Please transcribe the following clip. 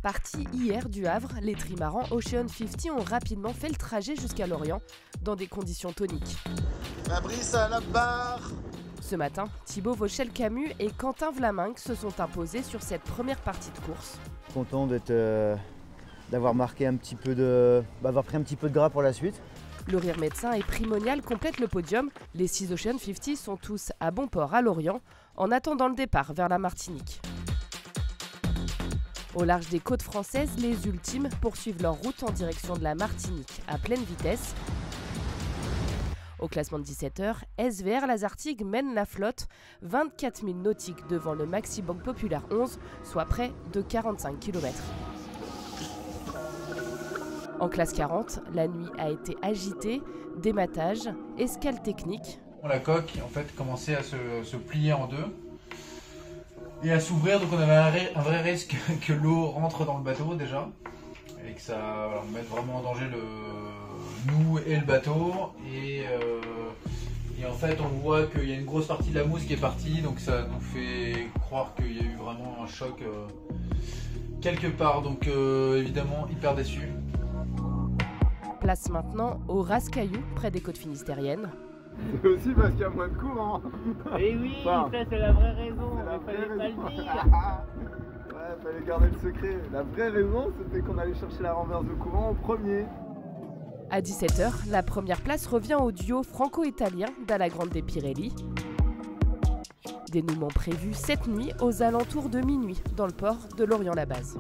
Partis hier du Havre, les trimarans Ocean 50 ont rapidement fait le trajet jusqu'à Lorient dans des conditions toniques. Fabrice à la barre. Ce matin, Thibaut Vauchel-Camus et Quentin Vlaminck se sont imposés sur cette première partie de course. Content d'avoir marqué un petit peu d'avoir pris un petit peu de gras pour la suite. Le Rire Médecin et Primonial complètent le podium. Les 6 Ocean 50 sont tous à bon port à Lorient en attendant le départ vers la Martinique. Au large des côtes françaises, les ultimes poursuivent leur route en direction de la Martinique à pleine vitesse. Au classement de 17h, SVR Lazartigue mène la flotte, 24 000 nautiques devant le Maxi Banque Populaire 11, soit près de 45 km. En classe 40, la nuit a été agitée, dématage, escale technique. La coque en fait commençait à se plier en deux et à s'ouvrir, donc on avait un vrai risque que l'eau rentre dans le bateau déjà et que ça mette vraiment en danger nous et le bateau. Et en fait on voit qu'il y a une grosse partie de la mousse qui est partie, donc ça nous fait croire qu'il y a eu vraiment un choc quelque part, donc évidemment hyper déçu. Place maintenant au Rascaillou, près des côtes finistériennes. C'est aussi parce qu'il y a moins de courant. Et oui, ça c'est la vraie raison, il fallait pas le dire. Ouais, fallait garder le secret. La vraie raison, c'était qu'on allait chercher la renverse de courant au premier. À 17h, la première place revient au duo franco-italien Dalla Grande Pirelli. Dénouement prévu cette nuit aux alentours de minuit dans le port de Lorient-la-Base.